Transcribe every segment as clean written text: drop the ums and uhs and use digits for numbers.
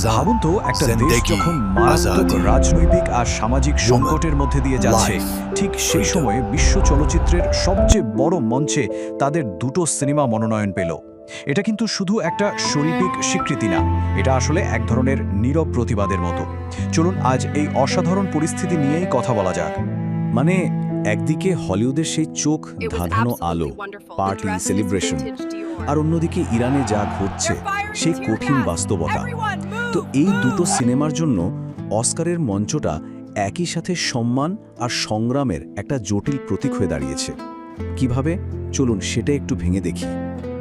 ভাবুন তো একটা দেশ যখন মারাত্মক রাজনৈতিক আর সামাজিক সংকটের মধ্যে দিয়ে যাচ্ছে, ঠিক সেই সময়ে বিশ্ব চলচ্চিত্রের সবচেয়ে বড় মঞ্চে তাদের দুটো সিনেমা মনোনয়ন পেল। এটা কিন্তু শুধু একটা শৈল্পিক স্বীকৃতি না, এটা আসলে এক ধরনের নীরব প্রতিবাদের মতো। চলুন আজ এই অসাধারণ পরিস্থিতি নিয়েই কথা বলা যাক। মানে একদিকে হলিউডের সেই চোখ ধাঁধানো আলো, পার্টি, সেলিব্রেশন, আর অন্যদিকে ইরানে যা ঘটছে সেই কঠিন বাস্তবতা। তো এই দুটো সিনেমার জন্য অস্কারের মঞ্চটা একই সাথে সম্মান আর সংগ্রামের একটা জটিল প্রতীক হয়ে দাঁড়িয়েছে। কিভাবে? চলুন সেটা একটু ভেঙে দেখি।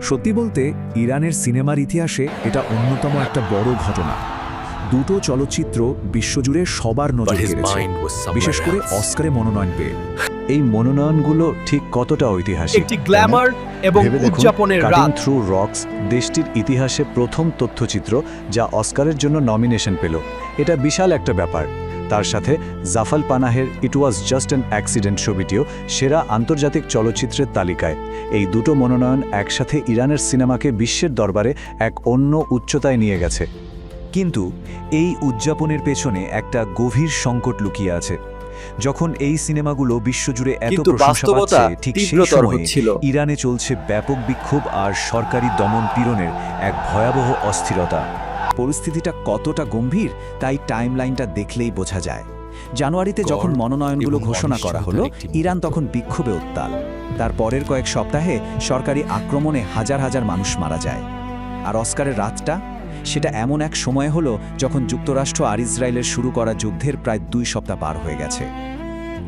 সত্যি বলতে ইরানের সিনেমার ইতিহাসে এটা অন্যতম একটা বড় ঘটনা। দুটো চলচ্চিত্র বিশ্বজুড়ে সবার নজর কেড়েছে, বিশেষ করে অস্কারে মনোনয়ন পেয়ে। এই মনোনয়নগুলো ঠিক কতটা ঐতিহাসিক! একটি গ্ল্যামার এবং উদযাপনের রাত। কাটিং থ্রু রক্স দেশটির ইতিহাসে প্রথম তথ্যচিত্র যা অস্কারের জন্য নমিনেশন পেল। এটা বিশাল একটা ব্যাপার। তার সাথে জাফর পানাহের ইট ওয়াজ জাস্ট অ্যান অ্যাক্সিডেন্ট ছবিটিও সেরা আন্তর্জাতিক চলচ্চিত্রের তালিকায়। এই দুটো মনোনয়ন একসাথে ইরানের সিনেমাকে বিশ্বের দরবারে এক অন্য উচ্চতায় নিয়ে গেছে। কিন্তু এই উদযাপনের পেছনে একটা গভীর সংকট লুকিয়ে আছে। যখন এই সিনেমাগুলো বিশ্বজুড়ে এত প্রশংসা পাচ্ছে, ঠিক সেই সময়ে ইরানে চলছে ব্যাপক বিক্ষোভ আর সরকারি দমন পীড়নের এক ভয়াবহ অস্থিরতা। পরিস্থিতিটা কতটা গম্ভীর তাই টাইমলাইনটা দেখলেই বোঝা যায়। জানুয়ারিতে যখন মনোনয়নগুলো ঘোষণা করা হলো, ইরান তখন বিক্ষোভে উত্তাল। তার পরের কয়েক সপ্তাহে সরকারি আক্রমণে হাজার হাজার মানুষ মারা যায়। আর অস্কারের রাতটা, সেটা এমন এক সময় হলো যখন যুক্তরাষ্ট্র আর ইসরায়েলের শুরু করা যুদ্ধের প্রায় 2 সপ্তাহ পার হয়ে গেছে।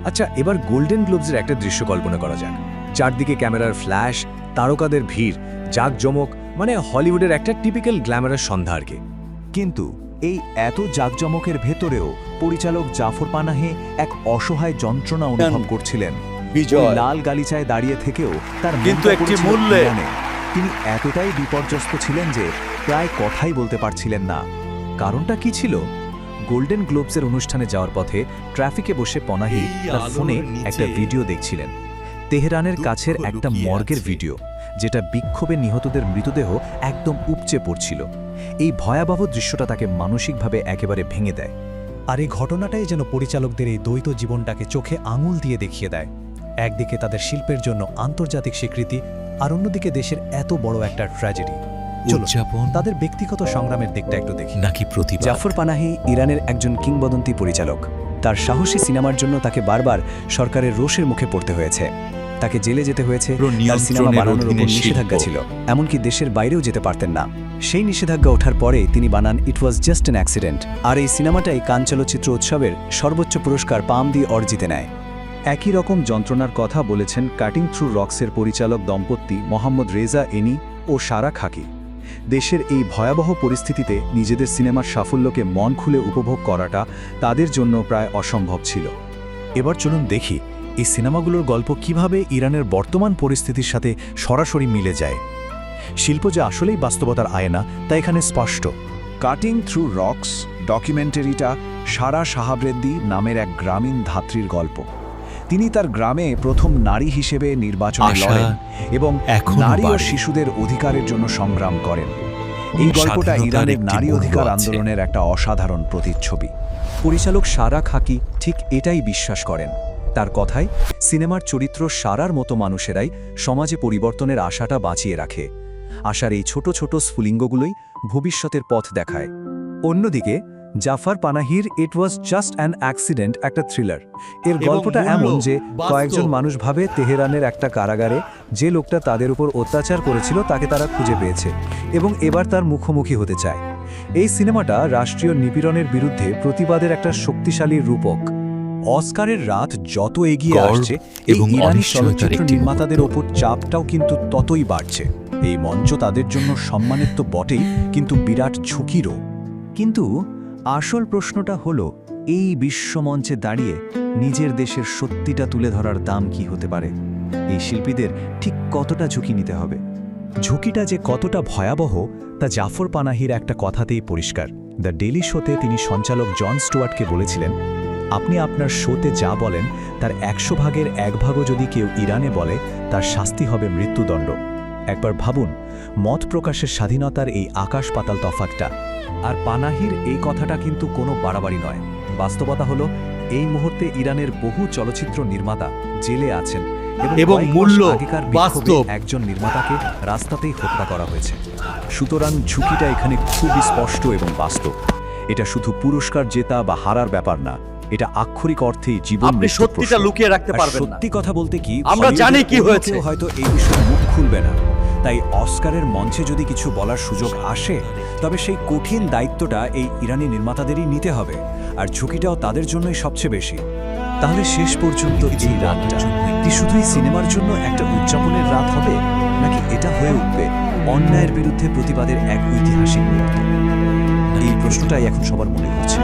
আচ্ছা, এবার গোল্ডেন গ্লোবসের একটা দৃশ্য কল্পনা করা যাক। চারদিকে ক্যামেরার ফ্ল্যাশ, তারকাদের ভিড়, জাঁকজমক, মানে হলিউডের একটা টিপিক্যাল গ্ল্যামারের সন্ধ্যা আর কি। কিন্তু এই এত জাঁকজমকের ভেতরেও পরিচালক জাফর পানাহি এক অসহায় যন্ত্রণা অনুভব করছিলেন। লাল গালিচায় দাঁড়িয়ে থেকেও তার কিন্তু একটি মূল্যে তিনি এতটাই বিপর্যস্ত ছিলেন যে প্রায় কথাই বলতে পারছিলেন না। কারণটা কি ছিল? গোল্ডেন গ্লোবসের অনুষ্ঠানে যাওয়ার পথে ট্রাফিকে বসে পানাহি তার ফোনে একটা ভিডিও দেখছিলেন। তেহরানের কাছের একটা মর্গের ভিডিও, যেটা বিক্ষোভে নিহতদের মৃতদেহ একদম উপচে পড়ছিল। এই ভয়াবহ দৃশ্যটা তাকে মানসিকভাবে একেবারে ভেঙে দেয়। আর এই ঘটনাটাই যেন পরিচালকদের এই দ্বৈত জীবনটাকে চোখে আঙুল দিয়ে দেখিয়ে দেয়। একদিকে তাদের শিল্পের জন্য আন্তর্জাতিক স্বীকৃতি, আর অন্যদিকে দেশের এত বড় একটা ট্র্যাজেডি। উদযাপন তাদের ব্যক্তিগত সংগ্রামের দিকটা একটু দেখি। নাকি প্রতিবাদ? জাফর পানাহি ইরানের একজন কিংবদন্তি পরিচালক। তার সাহসী সিনেমার জন্য তাকে বারবার সরকারের রোষের মুখে পড়তে হয়েছে। তাকে জেলে যেতে হয়েছে, তার সিনেমা বানানোর উপর নিষেধাজ্ঞা ছিল, এমনকি দেশের বাইরেও যেতে পারতেন না। সেই নিষেধাজ্ঞা ওঠার পরে তিনি বানান ইট ওয়াজ জাস্ট অ্যান অ্যাক্সিডেন্ট। আর এই সিনেমাটাই কান চলচ্চিত্র উৎসবের সর্বোচ্চ পুরস্কার পাম দি অর জিতে নেয়। একই রকম যন্ত্রণার কথা বলেছেন কাটিং থ্রু রক্সের পরিচালক দম্পতি মোহাম্মদ রেজা এনি ও সারা খাকি। দেশের এই ভয়াবহ পরিস্থিতিতে নিজেদের সিনেমার সাফল্যকে মন খুলে উপভোগ করাটা তাদের জন্য প্রায় অসম্ভব ছিল। এবার চলুন দেখি এই সিনেমাগুলোর গল্প কিভাবে ইরানের বর্তমান পরিস্থিতির সাথে সরাসরি মিলে যায়। শিল্প যে আসলেই বাস্তবতার আয়না তা এখানে স্পষ্ট। কাটিং থ্রু রক্স ডকুমেন্টারিটা সারা শাহাবরেদ্দি নামের এক গ্রামীণ ধাত্রীর গল্প। তিনি তার গ্রামে প্রথম নারী হিসেবে নির্বাচনে লড়েন এবং নারী ও শিশুদের অধিকারের জন্য সংগ্রাম করেন। এই গল্পটা ইরানের নারী অধিকার আন্দোলনের একটা অসাধারণ প্রতিচ্ছবি। পরিচালক সারা খাকি ঠিক এটাই বিশ্বাস করেন। তার কথায় সিনেমার চরিত্র সারার মতো মানুষেরাই সমাজে পরিবর্তনের আশাটা বাঁচিয়ে রাখে। আশার এই ছোট ছোট স্ফুলিঙ্গগুলোই ভবিষ্যতের পথ দেখায়। অন্যদিকে জাফর পানাহির ইট ওয়াজ জাস্ট অ্যান অ্যাক্সিডেন্ট একটা থ্রিলার। এর গল্পটা এমন যে কয়েকজন মানুষ ভাবে তেহরানের একটা কারাগারে যে লোকটা তাদের উপর অত্যাচার করেছিল তাকে তারা খুঁজে পেয়েছে এবং এবার তার মুখোমুখি হতে চায়। এই সিনেমাটা রাষ্ট্রীয় নিপীড়নের বিরুদ্ধে প্রতিবাদের একটা শক্তিশালী রূপক। অস্কারের রাত যত এগিয়ে আসছে এবং ইরানি চলচ্চিত্র নির্মাতাদের ওপর চাপটাও কিন্তু ততই বাড়ছে। এই মঞ্চ তাদের জন্য সম্মানের তো বটেই, কিন্তু বিরাট ঝুঁকিরও। কিন্তু আসল প্রশ্নটা হলো, এই বিশ্বমঞ্চে দাঁড়িয়ে নিজের দেশের সত্যিটা তুলে ধরার দাম কি হতে পারে? এই শিল্পীদের ঠিক কতটা ঝুঁকি নিতে হবে? ঝুঁকিটা যে কতটা ভয়াবহ তা জাফর পানাহির একটা কথাতেই পরিষ্কার। দ্য ডেইলি শোতে তিনি সঞ্চালক জন স্টুয়ার্টকে বলেছিলেন, আপনি আপনার শোতে যা বলেন তার 100 ভাগের 1 ভাগও যদি কেউ ইরানে বলে, তার শাস্তি হবে মৃত্যুদণ্ড। একবার ভাবুন, মত প্রকাশের স্বাধীনতার এই আকাশ পাতাল তফাৎটা। আর পানাহির এই কথাটা কিন্তু কোনো বাড়াবাড়ি নয়। বাস্তবতা হলো এই মুহূর্তে ইরানের বহু চলচ্চিত্র নির্মাতা জেলে আছেন এবং কয়েক মাস মূল্য আগেকার বিক্ষোভে বাস্তব। একজন নির্মাতাকে রাস্তাতেই হত্যা করা হয়েছে। সুতরাং ঝুঁকিটা এখানে খুবই স্পষ্ট এবং বাস্তব। এটা শুধু পুরস্কার জেতা বা হারার ব্যাপার না, এটা আক্ষরিক অর্থেই জীবন আপনি মৃত্যুর সত্যিটা প্রশ্ন। লুকিয়ে রাখতে আর পারবেন না। সত্যি কথা বলতে কি, আমরা হলিউডের জানি কি অন্য হয়েছে। কেউ হয়তো এই বিষয়ে মুখ খুলবে না। তাই অস্কারের মঞ্চে যদি কিছু বলার সুযোগ আসে, তবে সেই কঠিন দায়িত্বটা এই ইরানি নির্মাতাদেরই নিতে হবে, আর ঝুঁকিটাও তাদের জন্যই সবচেয়ে বেশি। তাহলে শেষ পর্যন্ত এই রাতটা কি শুধুই সিনেমার জন্য একটা উদযাপনের রাত হবে, নাকি এটা হয়ে উঠবে অন্যায়ের বিরুদ্ধে প্রতিবাদের এক ঐতিহাসিক মুহূর্ত? এই প্রশ্নটাই এখন সবার মনে হচ্ছে।